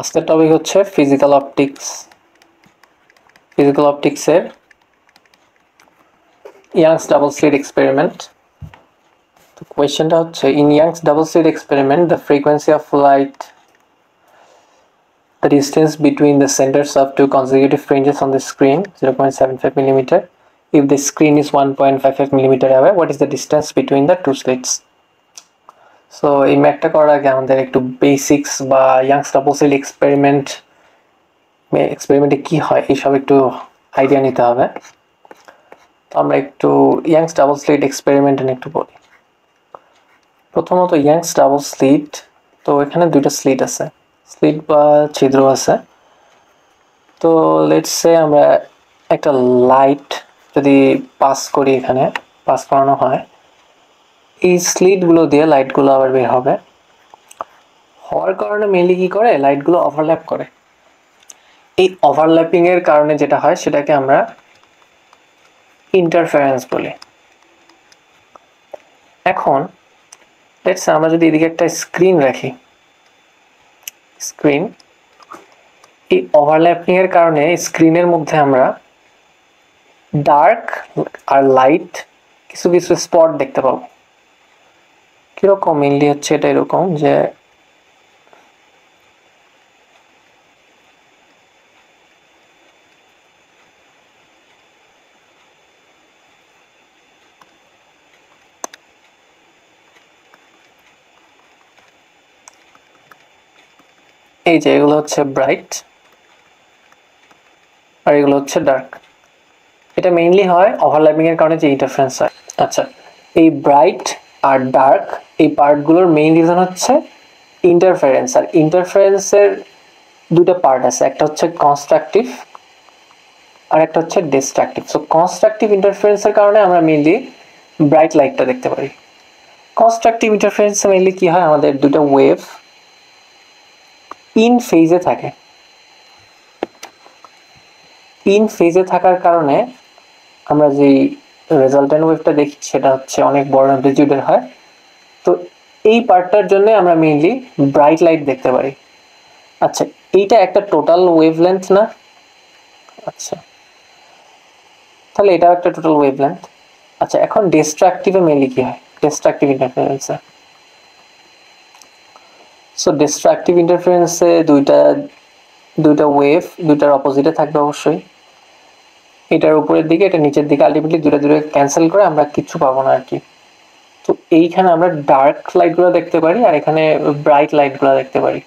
আজকের টপিক হচ্ছে ফিজিক্যাল অপটিক্সের ইয়াংস ডাবল স্লিট এক্সপেরিমেন্ট। তো কোয়েশ্চেনটা হচ্ছে, in Young's double slit experiment the frequency of light, the distance between the centers of two consecutive fringes on the screen 0.75 millimeter. If the screen is 1.55 millimeter away, what is the distance between the two slits? So এই ম্যাথটা করার আগে আমাদের একটু basics বা youngs double slit এক্সপেরিমেন্টে কি হয় এইসব একটু আইডিয়া নিতে হবে। তো আমরা একটু ইয়াংস ডাবল স্লিট এক্সপেরিমেন্ট নিয়ে একটু বলি। প্রথমত ইয়াংস ডাবল স্লিট, তো এখানে দুইটা স্লিট আছে, স্লিট বা ছিদ্র আছে। তো লেটস সে আমরা একটা লাইট যদি পাস করি, এখানে পাস করানো হয়, এই স্লিটগুলো দিয়ে লাইটগুলো আবার বের হবে। হওয়ার কারণে মেনলি কি করে, লাইটগুলো ওভারল্যাপ করে। এই ওভারল্যাপিং এর কারণে যেটা হয় সেটাকে আমরা ইন্টারফারেন্স বলি। এখন লেটস আমরা যদি এদিকে একটা স্ক্রিন রাখি, স্ক্রিন, এই ওভারল্যাপিং এর কারণে স্ক্রিনের মধ্যে আমরা ডার্ক আর লাইট কিছু কিছু স্পট দেখতে পাবো। কিরকম মেনলি হচ্ছে এটা এরকম যে এই যে এগুলো হচ্ছে ব্রাইট আর এগুলো হচ্ছে ডার্ক। এটা মেইনলি হয় ওভারল্যাপিং এর কারণে যে ইন্টারফারেন্স হয়। আচ্ছা, এই ব্রাইট আর ডার্ক এই পার্টগুলোর মেইন রিজন হচ্ছে ইন্টারফারেন্স। আর ইন্টারফারেন্সের দুটো পার্ট আছে, একটা হচ্ছে কনস্ট্রাকটিভ আর একটা হচ্ছে ডিস্ট্রাকটিভ। সো কনস্ট্রাকটিভ ইন্টারফারেন্সের কারণে আমরা মেইনলি ব্রাইট লাইটটা দেখতে পারি। কনস্ট্রাকটিভ ইন্টারফারেন্সে মেইনলি কি হয়, আমাদের দুটো ওয়েভ ইন ফেজে থাকে। ইন ফেজে থাকার কারণে আমরা যেই রেজাল্টেন্ট ওয়েভটা দেখি সেটা হচ্ছে অনেক বড় অ্যামপ্লিটিউডের হয়। তো এই পার্টটার জন্য আমরা মেইনলি ব্রাইট লাইট দেখতে পারি। আচ্ছা, এইটা একটা টোটাল ওয়েভলেন্থ না? আচ্ছা, তাহলে এটাও একটা টোটাল ওয়েভলেন্থ। আচ্ছা, এখন ডিস্ট্রাকটিভে মেইনলি কি হয়, ডিস্ট্রাকটিভ ইন্টারফারেন্সে। সো ডিস্ট্রাকটিভ ইন্টারফারেন্সে দুইটা ওয়েভ দুইটার অপোজিটে থাকবে অবশ্যই। এটার উপরের দিকে, এটা নিচের দিকে, আলটিমেটলি দুটো ক্যান্সেল করে আমরা কিচ্ছু পাবো না আর কি। তো এইখানে আমরা ডার্ক লাইটগুলো দেখতে পারি আর এখানে ব্রাইট লাইটগুলো দেখতে পারি।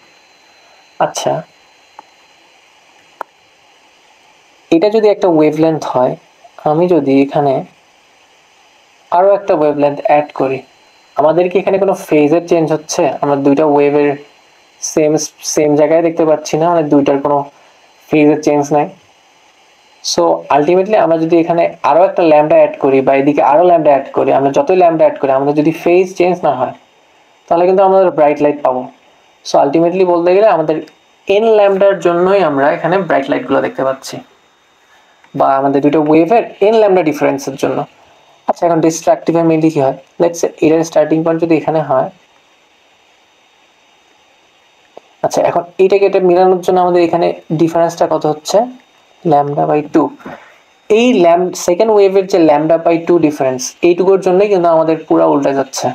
আচ্ছা, এটা যদি একটা ওয়েভলেন্থ হয়, আমি যদি এখানে আরো একটা ওয়েভলেন্থ অ্যাড করি, আমাদের কি এখানে কোনো ফেজের চেঞ্জ হচ্ছে? আমরা দুইটা ওয়েভের সেম জায়গায় দেখতে পাচ্ছি না, মানে দুইটার কোনো ফেজের চেঞ্জ নাই। সো আলটিমেটলি আমরা যদি এখানে আরো একটা ল্যাম্বডা অ্যাড করি বা এদিকে আরো ল্যাম্বডা অ্যাড করি, আমরা যতই ল্যাম্বডা অ্যাড করি, আমাদের যদি ফেজ চেঞ্জ না হয় তাহলে কিন্তু আমরা ব্রাইট লাইট পাবো। সো আলটিমেটলি বলতে গেলে আমাদের এন ল্যাম্বডার জন্যই আমরা এখানে ব্রাইট লাইটগুলো দেখতে পাচ্ছি, বা আমাদের দুটো ওয়েভের এন ল্যাম্বডা ডিফারেন্সের জন্য। আচ্ছা, এখন ডিস্ট্রাকটিভে মেইনলি কি হয়, লেটস সে এটার স্টার্টিং পয়েন্ট যদি এখানে হয়। আচ্ছা, এখন এইটাকে এটা মিলানোর জন্য আমাদের এখানে ডিফারেন্সটা কত হচ্ছে, λ/2। এই সেকেন্ড ওয়েভের যে λ/2 ডিফারেন্স, এইটুকুর জন্যই কিন্তু আমাদের পুরো উল্টে যাচ্ছে।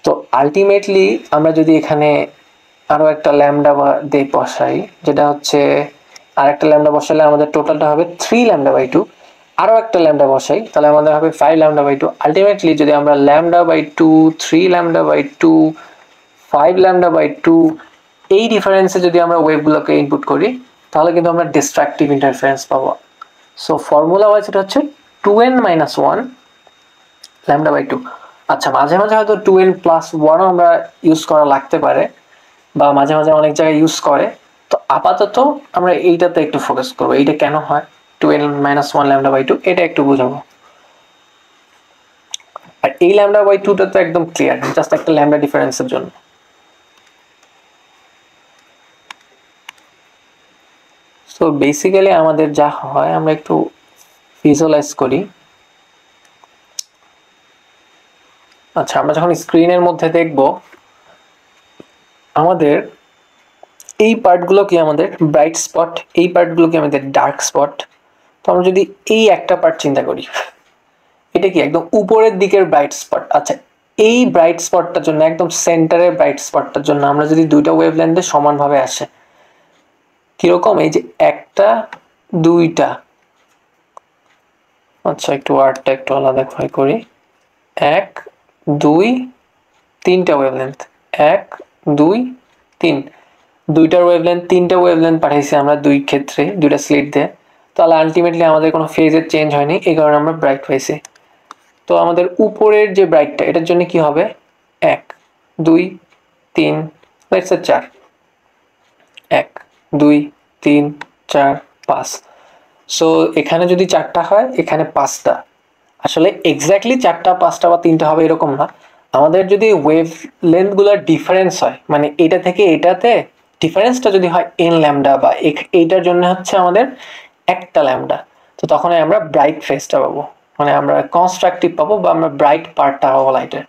তো আলটিমেটলি আমরা যদি এখানে আরো একটা ল্যাম্বডা দিয়ে বসাই, যেটা হচ্ছে আর একটা ল্যাম্বডা বসালে আমাদের টোটালটা হবে 3λ/2। আরো একটা ল্যাম্বডা বসাই তাহলে আমাদের হবে 5λ/2। আলটিমেটলি যদি আমরা λ/2, 3λ/2, 5λ/2 এই ডিফারেন্সে যদি আমরা ওয়েভগুলোকে ইনপুট করি তাহলে কিন্তু আমরা ডিস্ট্রাকটিভ ইন্টারফারেন্স পাবো। সো ফর্মুলা ওয়াইজ এটা হচ্ছে 2n-1 λ/2। আচ্ছা, মাঝে মাঝে হয়তো 2n+1 আমরা ইউজ করা লাগতে পারে, বা মাঝে মাঝে অনেক জায়গায় ইউজ করে। তো আপাতত আমরা এইটাতে একটু ফোকাস করবো, এইটা কেন হয় 2n-1 λ/2 এটা একটু বুঝাবো। আর এই λ/2টা তো একদম ক্লিয়ার, জাস্ট একটা ল্যাম্বডা ডিফারেন্সের জন্য। সো বেসিক্যালি আমাদের যা হয়, আমরা একটু ভিজুয়ালাইজ করি। আচ্ছা, আমরা যখন স্ক্রিনের মধ্যে দেখব, আমাদের এই পার্টগুলো কি আমাদের ব্রাইট স্পট, এই পার্টগুলো কি আমাদের ডার্ক স্পট। তো আমরা যদি এই একটা পার্ট চিন্তা করি, এটা কি একদম উপরের দিকের ব্রাইট স্পট। আচ্ছা, এই ব্রাইট স্পটটার জন্য, একদম সেন্টারের ব্রাইট স্পটটার জন্য আমরা যদি দুইটা ওয়েভলেন্থে সমানভাবে আসে, কিরকম, এই যে একটা দুইটা, আচ্ছা একটু ওয়ার্ডটা একটু আলাদা করি, 1 2 3টা ওয়েভলেন্থ, 1 2 3, দুইটার ওয়েভলেন্থ, 3টা ওয়েভলেন্থ পাঠাইছি আমরা দুই ক্ষেত্রে, দুইটা স্লিট দিয়ে। তাহলে আলটিমেটলি আমাদের কোনো ফেজের চেঞ্জ হয়নি, এই কারণে আমরা ব্রাইট পাইছি। তো আমাদের উপরের যে ব্রাইটটা, এটার জন্য কি হবে, 1 2 3 লেটস সে 4, 1 2 3 4 5। সো এখানে যদি 4টা হয়, এখানে 5টা। আসলে এক্স্যাক্টলি 4টা 5টা বা 3টা হবে এরকম না, আমাদের যদি ওয়েভ লেন্থগুলোর ডিফারেন্স হয়, মানে এটা থেকে এটাতে ডিফারেন্সটা যদি হয় n ল্যামডা, বা এইটার জন্য হচ্ছে আমাদের একটা ল্যামডা, তো তখন আমরা ব্রাইট ফেজটা পাবো, মানে আমরা কনস্ট্রাকটিভ পাবো, বা আমরা ব্রাইট পার্টটা পাবো লাইটের।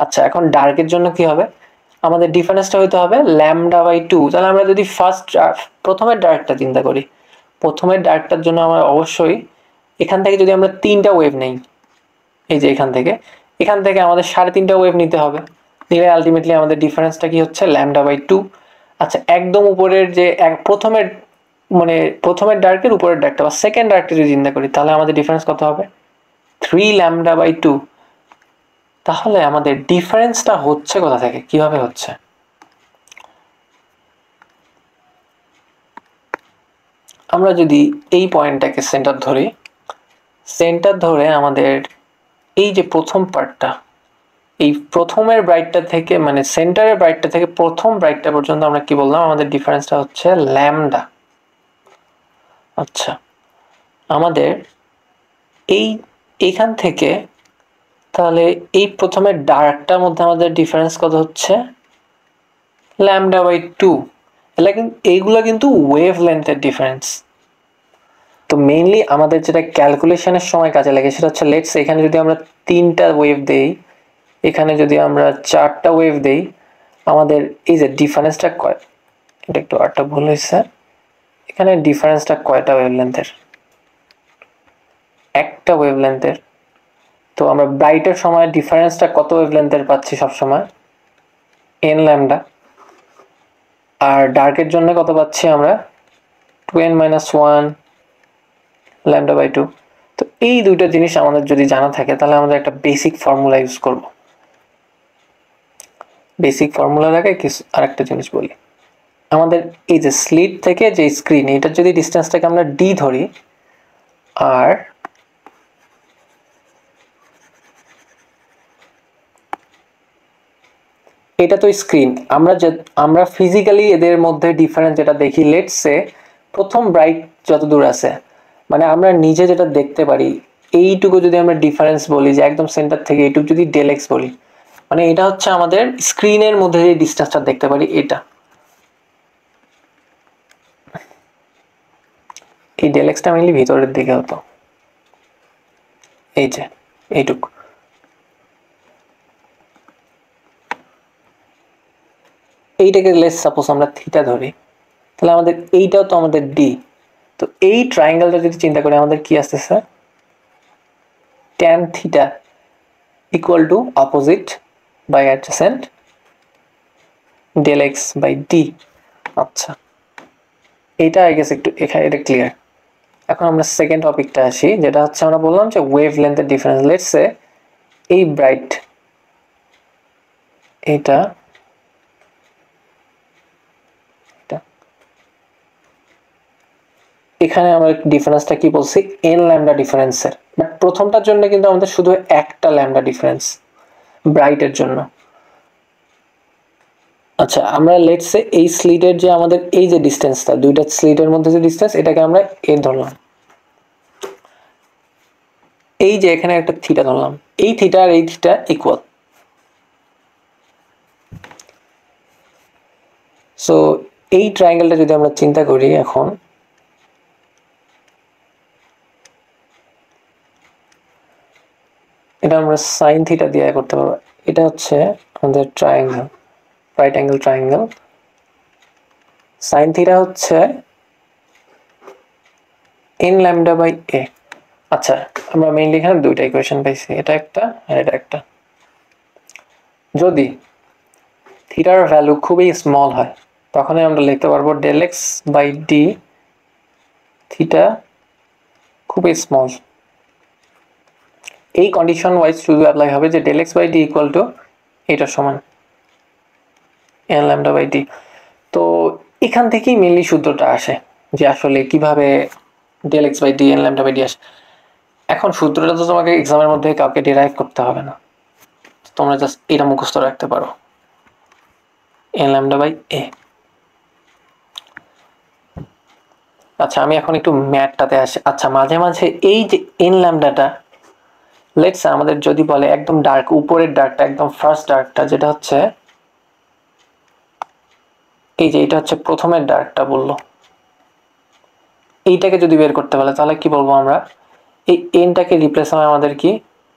আচ্ছা, এখন ডার্কের জন্য কি হবে, আমাদের ডিফারেন্সটা হইতে হবে λ/2। তাহলে আমরা যদি প্রথমের ডার্কটা চিন্তা করি, প্রথমের ডার্কটার জন্য আমরা অবশ্যই এখান থেকে যদি আমরা 3টা ওয়েভ নেই, এই যে এখান থেকে আমাদের 3.5টা ওয়েভ নিতে হবে, নিলে আলটিমেটলি আমাদের ডিফারেন্সটা কি হচ্ছে λ/2। আচ্ছা, একদম উপরের যে প্রথমের, মানে প্রথমের ডার্কের উপরের ডার্কটা বা সেকেন্ড ডার্কটা যদি চিন্তা করি, তাহলে আমাদের ডিফারেন্স কত হবে, 3λ/2। তাহলে আমাদের ডিফারেন্সটা হচ্ছে কোথা থেকে, কিভাবে হচ্ছে, আমরা যদি এই পয়েন্টটাকে সেন্টার ধরি, সেন্টার ধরে আমাদের এই যে প্রথম পার্টটা, এই প্রথমের ব্রাইটটা থেকে, মানে সেন্টারের ব্রাইটটা থেকে প্রথম ব্রাইটটা পর্যন্ত আমরা কি বললাম, আমাদের ডিফারেন্সটা হচ্ছে ল্যামডা। আচ্ছা, আমাদের এইখান থেকে, তাহলে এই প্রথমের ডার্কটার মধ্যে আমাদের ডিফারেন্স কত হচ্ছে, λ/2। এইগুলো কিন্তু ওয়েভ লেন্থের ডিফারেন্স। তো মেইনলি আমাদের যেটা ক্যালকুলেশনের সময় কাজে লাগে সেটা হচ্ছে, লেটস এখানে যদি আমরা 3টা ওয়েভ দেই, এখানে যদি আমরা 4টা ওয়েভ দেই, আমাদের এই যে ডিফারেন্সটা কয়, এটা একটু আরটা ভুল হয়েছে, এখানে ডিফারেন্সটা কয়টা ওয়েভলেন্থের, একটা ওয়েভলেন্থের। তো আমরা ব্রাইটের সময় ডিফারেন্সটা কত ওয়েভলেন্থের পাচ্ছি সবসময়, n ল্যামডা। আর ডার্কের জন্য কত পাচ্ছি আমরা, 2n-1 λ/2। তো এই দুইটা জিনিস আমাদের যদি জানা থাকে, তাহলে আমাদের একটা বেসিক ফর্মুলা ইউজ করব। বেসিক ফর্মুলার আগে কিছু আরেকটা জিনিস বলি, আমাদের এই যে স্লিট থেকে যে স্ক্রিন, এটার যদি ডিস্টেন্সটাকে আমরা d ধরি, আর এটা তো স্ক্রিন, আমরা ফিজিক্যালি এদের মধ্যে ডিফারেন্স যেটা দেখি, লেটস সে প্রথম ব্রাইট যত দূর আছে, মানে আমরা নিজে যেটা দেখতে পারি, এইটুকু যদি আমরা ডিফারেন্স বলি, যে একদম সেন্টার থেকে এইটুকু যদি ডেল এক্স বলি, মানে এটা হচ্ছে আমাদের স্ক্রিনের মধ্যে যে ডিস্টেন্সটা দেখতে পারি, এটা এই ডেল এক্সটা মেইনলি ভিতরের দিকে হতো, এই যে এইটুকু। এইটাকে লেটস সাপোজ আমরা থিটা ধরি, তাহলে আমাদের এইটাও তো আমাদের ডি। তো এই ট্রায়াঙ্গেলটা যদি চিন্তা করি, আমাদের কি আসতেছে, tan theta equal to opposite by adjacent del x by d. আচ্ছা, এইটা আই গেস একটু এখানে এটা ক্লিয়ার। এখন আমরা সেকেন্ড টপিকটা আসি, যেটা হচ্ছে আমরা বললাম যে ওয়েভ লেন্থের ডিফারেন্স। লেটস সে এই ব্রাইট, এটা এখানে আমরা ডিফারেন্সটা কি বলছি, n ল্যামডা ডিফারেন্সের, বাট প্রথমটার জন্য কিন্তু আমাদের শুধু একটা ল্যামডা ডিফারেন্স ব্রাইটের জন্য। আচ্ছা, আমরা লেটস সে এই স্লিটের যে আমাদের এই যে ডিসটেন্সটা, দুইটা স্লিটের মধ্যে যে ডিসটেন্স, এটাকে আমরা a ধরলাম, এই যে এখানে একটা থিটা ধরলাম, এই থিটা আর এই থিটা ইকুয়াল। সো এই ট্রায়াঙ্গেলটা যদি আমরা চিন্তা করি, এখন এটা আমরা সাইন থিটা দিয়ে করতে পারবো। এটা হচ্ছে আমাদের triangle, right angle triangle. Sine theta হচ্ছে n ল্যামডা বাই a। আচ্ছা, আমরা মেইনলি এখানে দুইটা ইকুয়েশন পাইছি, এটা একটা আর এটা একটা। যদি থিটার ভ্যালু খুবই স্মল হয় তখনই আমরা লিখতে পারবো del x by d theta খুবই স্মল। এই কন্ডিশন ওয়াইজ শুধু অ্যাপ্লাই হবে যে del x by d equal to এটার সমান এন ল্যামডা বাই ডি। তো এখান থেকেই মেনলি সূত্রটা আসে যে আসলে কিভাবে del x by d N lambda by d আসে। এখন সূত্রটা তো তোমাকে এক্সামের মধ্যে কাউকে ডিরাইভ করতে হবে না, তোমরা জাস্ট এটা মুখস্থ রাখতে পারো, এন ল্যামডা বাই এ। আচ্ছা, আমি এখন একটু ম্যাথটাতে আসি। আচ্ছা, মাঝে মাঝে এই যে এন ল্যামডাটা লেটস আমাদের যদি বলে একদম ডার্ক, উপরের ডার্কটা একদম ফার্স্ট ডার্কটা যেটা হচ্ছে এই যে এটা হচ্ছে প্রথমের ডার্কটা বললো, এইটাকে যদি বের করতে বলে তাহলে কি বলবো আমরা? এই এনটাকে রিপ্লেস হবে আমাদের কি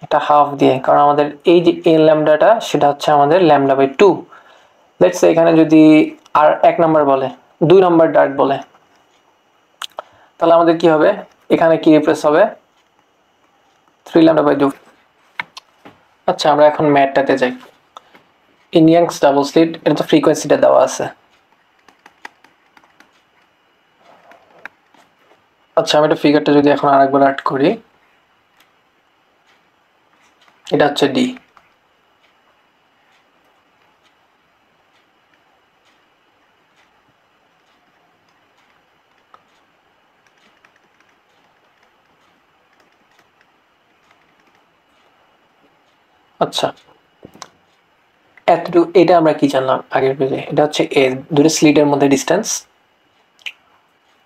একটা হাফ দিয়ে, কারণ আমাদের এই যে এন ল্যামডাটা সেটা হচ্ছে আমাদের ল্যামডা বাই টু। লেটস এখানে যদি আর এক নাম্বার বলে, দুই নাম্বার ডার্ক বলে, তাহলে আমাদের কি হবে? এখানে কি রিপ্লেস হবে? Three lambda by two. আচ্ছা, আমরা এখন ম্যাথটাতে যাই। ইন ইয়াংস ডাবল স্লিট এটা তো ফ্রিকোয়েন্সিটা দেওয়া আছে। আচ্ছা, আমি এটা ফিগারটা যদি এখন আরেকবার অ্যাড করি, এটা হচ্ছে ডি। আচ্ছা, এতটুকু এটা আমরা কি জানলাম আগের পেজে? এটা হচ্ছে এ, দুটো স্লিটের মধ্যে ডিস্টেন্স,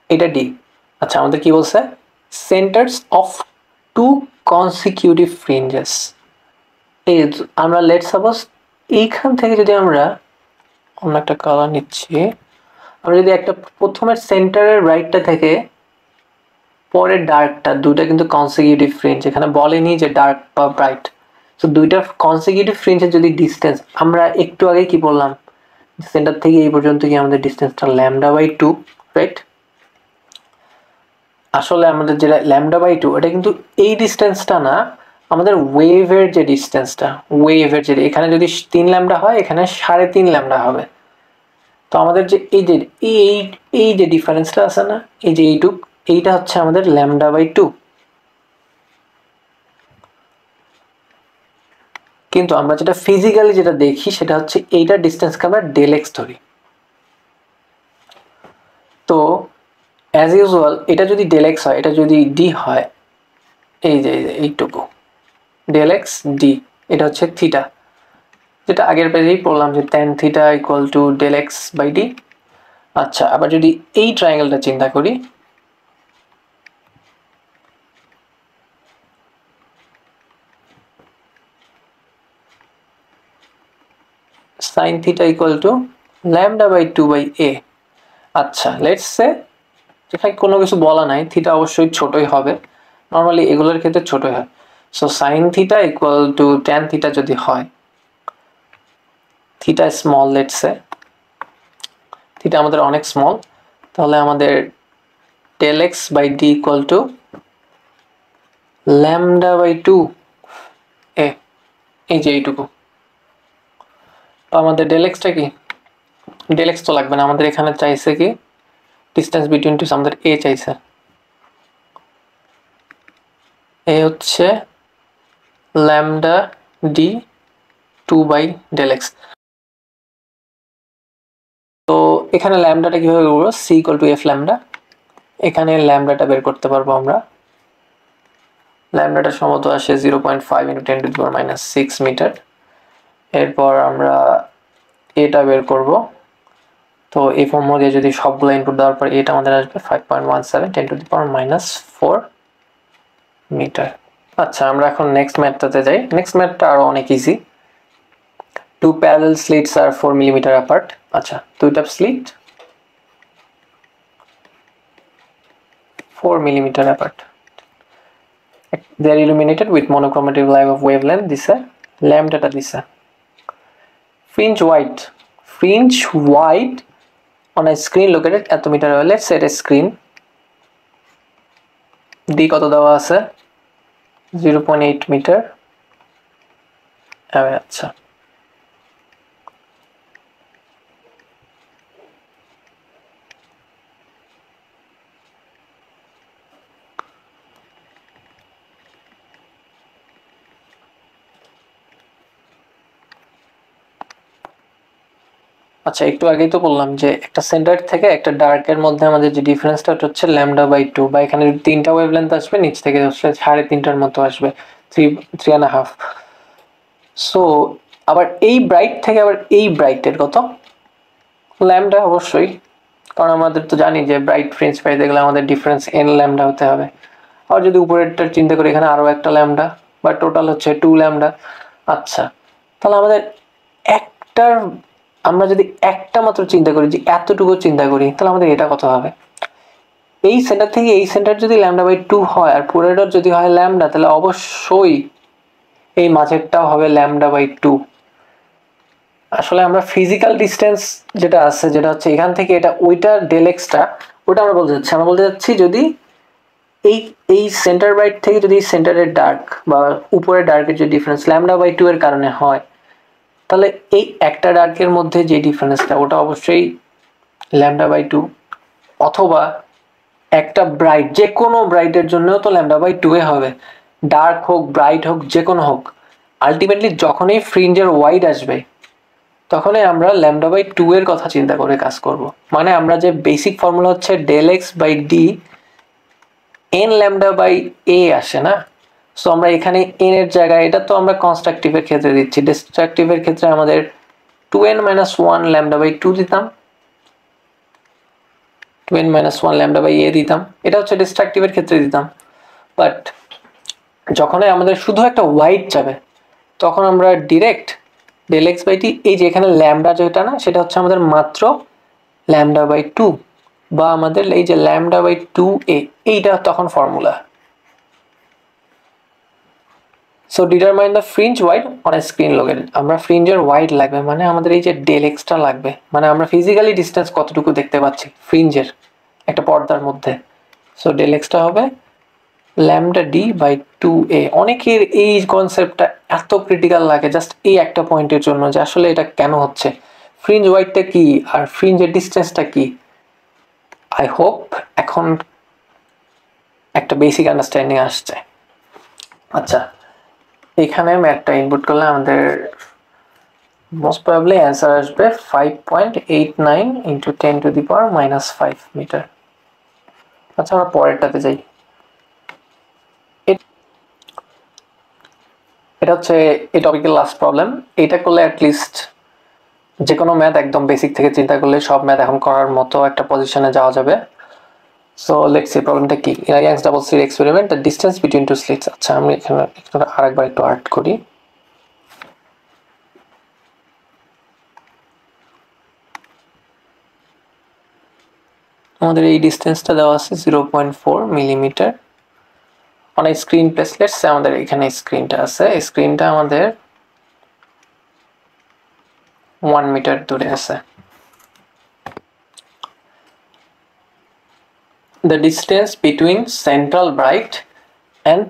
এটা ডি। আচ্ছা, আমাদের কি বলছে? Centres of two consecutive fringes. এই আমরা লেট সাপোজ এইখান থেকে যদি আমরা অন্য একটা কালার নিচ্ছি, আমরা যদি একটা প্রথমের সেন্টারের রাইটটা থেকে পরের ডার্কটা, দুইটা কিন্তু কনসিকিউটিভ ফ্রিঞ্জ, এখানে বলেনি যে ডার্ক বা ব্রাইট। তো দুইটা কনসিকিউটিভ ফ্রিঞ্জের যদি ডিস্টেন্স, আমরা একটু আগে কি বললাম, সেন্টার থেকে এই পর্যন্ত কি আমাদের ডিস্টেন্সটা ল্যামডা বাই টু, রাইট? আসলে আমাদের যেটা ল্যামডা বাই টু, এটা কিন্তু এই ডিস্টেন্সটা না, আমাদের ওয়েভের যে ডিস্টেন্সটা, ওয়েভের যে এখানে যদি 3 ল্যামডা হয়, এখানে 3.5 ল্যামডা হবে। তো আমাদের যে এই যে এই যে ডিফারেন্সটা আছে না, এই যে এইটুক, এইটা হচ্ছে আমাদের ল্যামডা বাই টু। কিন্তু আমরা যেটা ফিজিক্যালি যেটা দেখি সেটা হচ্ছে এইটার ডিস্টেন্সকে আমরা ডেল এক্স ধরি। তো অ্যাজ ইউজুয়াল এটা যদি ডেল এক্স হয়, এটা যদি ডি হয়, এই যে এইটুকু ডেল এক্স ডি, এটা হচ্ছে থিটা, যেটা আগের পেজেই পড়লাম যে tan theta equal to del x by d. আচ্ছা, আবার যদি এই ট্রায়াঙ্গেলটা চিন্তা করি, sine theta equal to lambda by two by a. আচ্ছা, লেটস সে এখানে কোনো কিছু বলা নাই, থিটা অবশ্যই ছোটই হবে, নর্মালি এগুলোর ক্ষেত্রে ছোটই হয়। So sine theta equal to tan theta যদি হয়, theta small, let's say theta আমাদের অনেক স্মল, তাহলে আমাদের del x by d equal to lambda by two a, এই যে এইটুকু। তো আমাদের ডেল এক্সটা কি? ডেল এক্স তো লাগবে না, আমাদের এখানে চাইছে কি ডিস্টেন্স বিটুইন টু, আমাদের এ চাইছে, এ হচ্ছে lambda D two by del x. তো এখানে ল্যামডাটা কিভাবে করবো? C equal to F lambda, এখানে ল্যামডাটা বের করতে পারবো আমরা। ল্যামডাটা সম্ভবত আসে 0.5 into 10 to the power minus 6 metre. এরপর আমরা এটা বের করব। তো এই ফর্মুলা দিয়ে যদি সবগুলো ইনপুট দেওয়ার পর এটা আমাদের আসবে 5.17 10 to the power minus 4 metre. আচ্ছা, আমরা এখন নেক্সট ম্যাথটাতে যাই। নেক্সট ম্যাথটা আরো অনেক ইজি। টু প্যারালাল স্লিটস আর 4 মিলিমিটার অ্যাপার্ট। আচ্ছা, দুইটা slit 4 millimetre apart, they are illuminated with monochromatic wavelength দিছে, ল্যামডাটা দিছে, fringe wide on a screen located এত মিটার অ্যাওয়ে, লেটস সে এটা স্ক্রিন। ডি কত দেওয়া আছে 0.8 মিটার অ্যাওয়ে। আচ্ছা আচ্ছা একটু আগেই তো বললাম যে একটা সেন্টার থেকে একটা ডার্কের মধ্যে আমাদের যে ডিফারেন্সটা হচ্ছে λ/2, বা এখানে যদি 3টা ওয়েভলেন্থ আসবে, নিচ থেকে হচ্ছে 3.5টার মতো আসবে, 3.5। সো আবার এই ব্রাইট থেকে আবার এই ব্রাইটের কত ল্যামডা, অবশ্যই, কারণ আমাদের তো জানি যে ব্রাইট ফ্রিঞ্জ পাইতে গেলে আমাদের ডিফারেন্স n ল্যামডা হতে হবে। আর যদি উপরেরটা চিন্তা করি, এখানে আরও একটা ল্যামডা, বা টোটাল হচ্ছে 2 ল্যামডা। আচ্ছা তাহলে আমাদের একটার, আমরা যদি একটা মাত্র চিন্তা করি, যে এতটুকু চিন্তা করি, তাহলে আমাদের এটা কত হবে? এই সেন্টার থেকে এই সেন্টার যদি λ/2 হয় আর পুরোটার যদি হয় ল্যামডা, তাহলে অবশ্যই এই মাঝেরটাও হবে λ/2। আসলে আমরা ফিজিক্যাল ডিস্টেন্স যেটা আছে, যেটা হচ্ছে এখান থেকে এটা, ওইটার ডেল এক্সটা, ওটা আমরা বলতে চাচ্ছি যদি এই এই সেন্টার ব্রাইট থেকে যদি সেন্টারের ডার্ক বা উপরের ডার্কের যে ডিফারেন্স λ/2 এর কারণে হয়, তাহলে এই একটা ডার্কের মধ্যে যে ডিফারেন্সটা, ওটা অবশ্যই λ/2। অথবা একটা ব্রাইট, যে কোনো ব্রাইটের জন্যও তো λ/2 এ হবে, ডার্ক হোক ব্রাইট হোক যে কোনো হোক, আলটিমেটলি যখনই ফ্রিঞ্জের ওয়াইড আসবে, তখনই আমরা λ/2 এর কথা চিন্তা করে কাজ করব। মানে আমরা যে বেসিক ফর্মুলা হচ্ছে ∂x/d n λ/a আসে না, সো আমরা এখানে n এর জায়গায়, এটা তো আমরা কনস্ট্রাকটিভের ক্ষেত্রে দিচ্ছি, ডিস্ট্রাকটিভের ক্ষেত্রে আমাদের 2n - 1 λ/2 দিতাম, 2n - 1 λ/a দিতাম, এটা হচ্ছে ডিস্ট্রাকটিভের ক্ষেত্রে দিতাম। বাট যখনই আমাদের শুধু একটা ওয়াইড যাবে, তখন আমরা ডিরেক্ট ∂x/d, এই যে এখানে ল্যামডা যেটা না, সেটা হচ্ছে আমাদের মাত্র λ/2, বা আমাদের এই যে λ/2a, এইটা তখন formula. So determine the fringe wide on a screen located, আমরা ফ্রিঞ্জের ওয়াইড লাগবে, মানে আমাদের এই যে ∂x লাগবে, মানে আমরা ফিজিক্যালি ডিস্টেন্স কতটুকু দেখতে পাচ্ছি ফ্রিঞ্জের একটা পর্দার মধ্যে। সো ∂x হবে λd/2a। অনেকের এই কনসেপ্টটা এত ক্রিটিক্যাল লাগে জাস্ট এই একটা পয়েন্টের জন্য, যে আসলে এটা কেন হচ্ছে, ফ্রিঞ্জ ওয়াইডটা কি আর ফ্রিঞ্জের ডিস্টেন্সটা কি। আই হোপ এখন একটা বেসিক আন্ডারস্ট্যান্ডিং আসছে। আচ্ছা এখানে ম্যাথটা ইনপুট করলে আমাদের মোস্ট প্রবাবলি অ্যান্সার আসবে 5.89 × 10⁻⁻5 মিটার। আচ্ছা আমরা পরেরটাতে যাই। এটা হচ্ছে এই টপিকের লাস্ট প্রবলেম। এটা করলে অ্যাটলিস্ট যে কোনো ম্যাথ একদম বেসিক থেকে চিন্তা করলে সব ম্যাথ এখন করার মতো একটা পজিশনে যাওয়া যাবে। সো লেটস সি প্রবলেমটা কি। In Young's double slit experiment the distance between two slits. আচ্ছা আমি এখানে আরেকবার একটু আর্ট করি। আমাদের এই ডিস্টেন্সটা দেওয়া আছে 0.4 millimetre on a screen place. Let's say আমাদের এখানে স্ক্রিনটা আছে, স্ক্রিনটা আমাদের 1 মিটার দূরে আছে। The distance between central bright and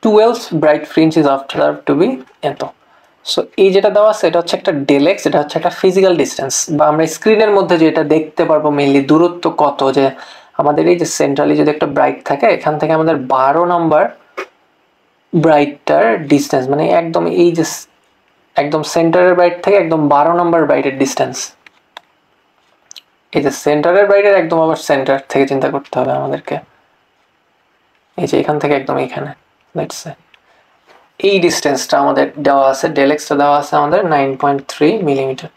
12th bright fringe is observed to be এত। সো এই যেটা দেওয়া আছে এটা হচ্ছে একটা ∂x, এটা হচ্ছে একটা ফিজিক্যাল ডিস্টেন্স, বা আমরা স্ক্রিনের মধ্যে যেটা দেখতে পারবো মেইনলি দূরত্ব কত, যে আমাদের এই যে সেন্ট্রালি যদি একটা ব্রাইট থাকে, এখান থেকে আমাদের 12 নম্বর ব্রাইটটার ডিস্টেন্স, মানে একদম এই যে একদম সেন্টারের ব্রাইট থেকে একদম 12 নম্বর ব্রাইটের ডিস্টেন্স, এই যে সেন্টারের ব্রাইটের একদম আবার সেন্টার থেকে চিন্তা করতে হবে আমাদেরকে, এই যে এখান থেকে একদম এইখানে লেটস সে এই ডিস্টেন্সটা আমাদের দেওয়া আছে, ∂x-টা দেওয়া আছে আমাদের 9.3 millimetre.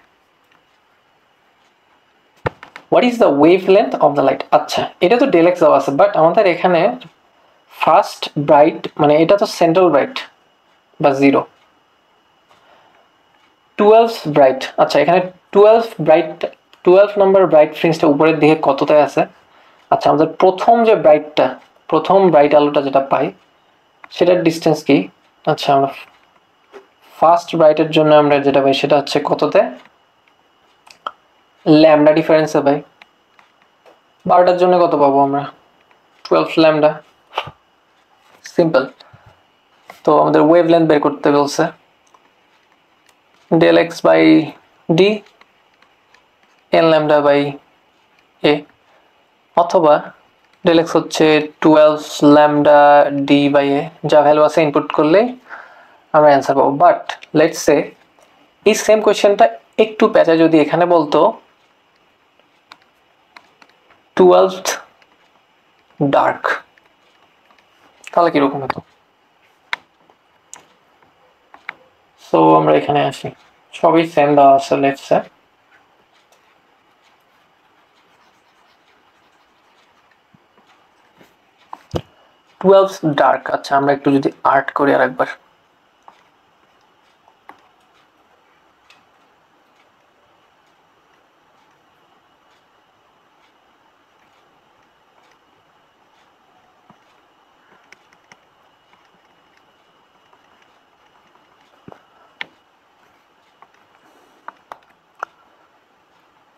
What is the wave length of the light. আচ্ছা এটা তো ∂x দেওয়া আছে, বাট আমাদের এখানে ফার্স্ট ব্রাইট, মানে এটা তো সেন্ট্রাল ব্রাইট বা 0, 12 ব্রাইট। আচ্ছা এখানে 12 নম্বর ব্রাইট ফ্রিঞ্জটা উপরের দিকে কতটায় আছে। আচ্ছা আমাদের প্রথম যে ব্রাইটটা, প্রথম ব্রাইট আলোটা যেটা পাই, সেটার ডিস্টেন্স কি। আচ্ছা আমরা ফার্স্ট ব্রাইটের জন্য আমরা যেটা পাই সেটা হচ্ছে কততে, ল্যামডা ডিফারেন্সে পাই। 12টার জন্য কত পাবো আমরা? 12 ল্যামডা। সিম্পল। তো আমাদের ওয়েভলেন্থ বের করতে বলছে, del x by d n lambda by a, অথবা del x হচ্ছে 12 ল্যামডা ডি বাই এ, যা ভ্যালু আছে ইনপুট করলে আমরা অ্যান্সার পাবো। বাট লেটস সে এই সেম কোয়েশ্চেনটা একটু প্যাচা যদি এখানে বলতো 12th ডার্ক, তাহলে কিরকম হতো? সো আমরা এখানে আসি, সবই সেম দেওয়া আছে। Let's say 12th dark. আচ্ছা আমরা একটু যদি আর্ট করি আর একবার,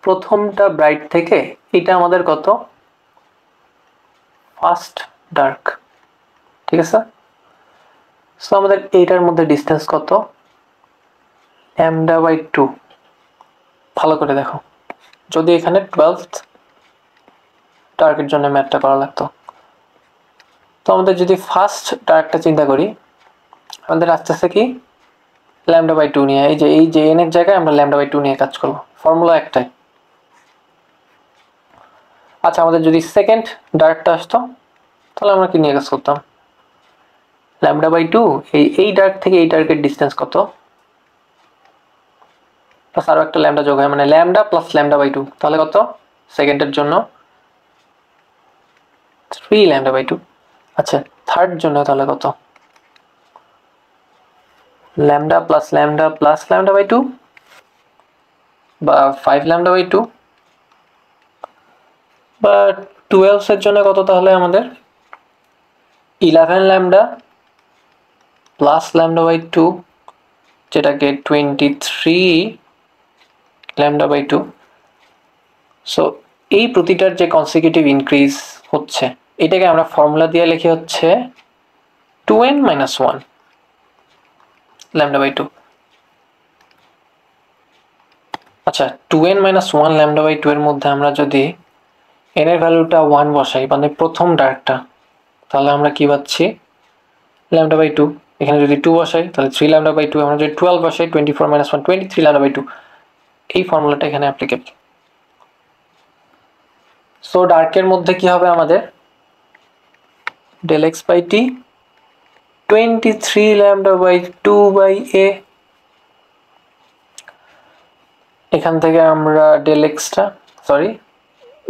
প্রথমটা ব্রাইট থেকে এটা আমাদের কত? ফার্স্ট ডার্ক, ঠিক আছে। সো আমাদের এইটার মধ্যে ডিস্টেন্স কত? Lambda by 2। ভালো করে দেখো, যদি এখানে 12th ডার্কের জন্য ম্যাথটা করা লাগতো, তো আমাদের যদি ফার্স্ট ডার্কটা চিন্তা করি, আমাদের আস্তে আস্তে কি ল্যামডা বাই 2 নিয়ে, এই যে এন এর জায়গায় আমরা ল্যামডা বাই 2 নিয়ে কাজ করবো, ফর্মুলা একটাই। আচ্ছা আমাদের যদি সেকেন্ড ডার্কটা আসতো, তাহলে আমরা কি নিয়ে কাজ করতাম? ল্যামডা বাই 2, এই ডার্ক থেকে এই ডার্কের ডিস্টেন্স কত, প্লাস আরো একটা ল্যামডা যোগ হয়, মানে ল্যামডা প্লাস ল্যামডা বাই 2, তাহলে কত? সেকেন্ডের জন্য 3 ল্যামডা বাই 2। আচ্ছা থার্ড জন্য তাহলে কত? ল্যামডা প্লাস ল্যামডা বাই 2 বা 5 ল্যামডা বাই 2, বা 12 এর জন্য কত তাহলে আমাদের? 11 ল্যামডা প্লাস ল্যামডা বাই 2, যেটাকে 23 ল্যামডা বাই 2। সো এই প্রতিটার যে কনসিকিউটিভ ইনক্রিজ হচ্ছে, এটাকে আমরা ফর্মুলা দিয়ে লিখি হচ্ছে 2n - 1 ল্যামডা বাই 2। আচ্ছা 2n - 1 ল্যামডা বাই 2 এর মধ্যে আমরা যদি n এর ভ্যালুটা 1 বসাই, মানে প্রথম ডার্কটা, তাহলে আমরা কি পাচ্ছি? Lambda by 2। এখানে যদি 2 বসাই তাহলে 3 ল্যামডা বাই 2, আমরা যদি 12 বসাই 24 - 1 23 ল্যামডা বাই 2। এই ফর্মুলাটা এখানে অ্যাপ্লিকেবল। সো ডার্কের মধ্যে কি হবে আমাদের? del x by t 23 lambda by 2 by a। এখান থেকে আমরা del x টা, সরি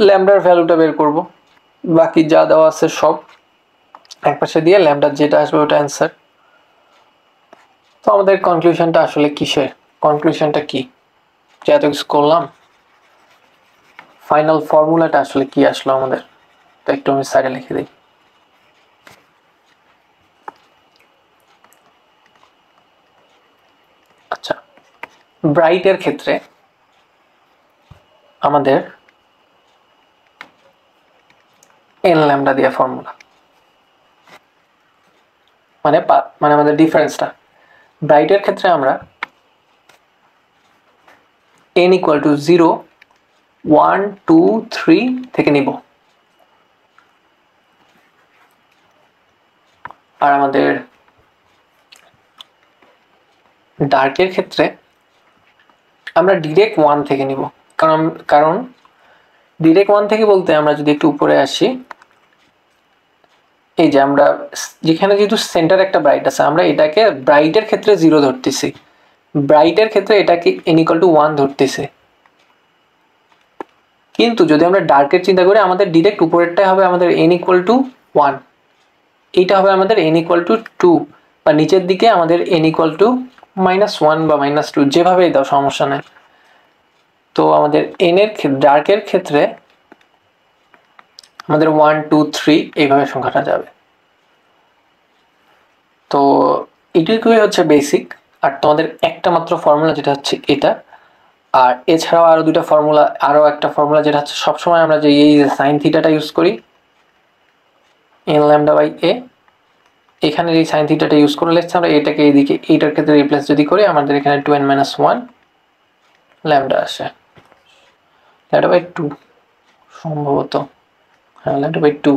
ল্যামডার ভ্যালুটা বের করব, বাকি যা দেওয়া আছে সব একপাশে দিয়ে ল্যামডার যেটা আসবে ওটা অ্যান্সার। তো আমাদের কনক্লুশনটা আসলে কিসের? কনক্লুশনটা কি যে এত কিছু করলাম, ফাইনাল ফর্মুলাটা আসলে কি আসলো আমাদের? তো একটু আমি সাইডে লিখে দিই। আচ্ছা ব্রাইটের ক্ষেত্রে আমাদের n ল্যামডা দিয়ে ফর্মুলা, মানে আমাদের ডিফারেন্সটা ব্রাইটের ক্ষেত্রে আমরা n ইকুয়াল টু 0 1 2 3 থেকে নিব, আর আমাদের ডার্কের ক্ষেত্রে আমরা ডিরেক্ট 1 থেকে নিব। কারণ ডিরেক্ট 1 থেকে বলতে আমরা যদি একটু উপরে আসি, এই যে আমরা যেখানে যেহেতু সেন্টার একটা ব্রাইট আছে, আমরা এটাকে ব্রাইটের ক্ষেত্রে 0 ধরতেছি, ব্রাইটের ক্ষেত্রে এটাকে n ইকুয়াল টু 1 ধরতেছি। কিন্তু যদি আমরা ডার্কের চিন্তা করি, আমাদের ডিরেক্ট উপরেরটাই হবে আমাদের n ইকুয়াল টু 1, এইটা হবে আমাদের n ইকুয়াল টু 2, বা নিচের দিকে আমাদের n ইকুয়াল টু -1 বা -2, যেভাবেই দাও সমস্যা নেই। তো আমাদের n এর ডার্কের ক্ষেত্রে আমাদের 1 2 3 এইভাবে সংখ্যাটা যাবে। তো এটুকুই হচ্ছে বেসিক। আর তোমাদের একটা মাত্র ফর্মুলা যেটা হচ্ছে এটা, আর এছাড়াও আরও দুটো ফর্মুলা, আরও একটা ফর্মুলা যেটা হচ্ছে সবসময় আমরা যে এই সাইন থিটাটা ইউজ করি, এন ল্যামডা বাই এ, এখানে এই সাইন থিটাটা ইউজ করে লিখছি আমরা এটাকে এইদিকে এইটার ক্ষেত্রে রিপ্লেস যদি করি আমাদের এখানে 2n - 1 ল্যামডা আসে, ল্যামডা বাই 2 সম্ভবত, হ্যাঁ ল্যামডা বাই 2।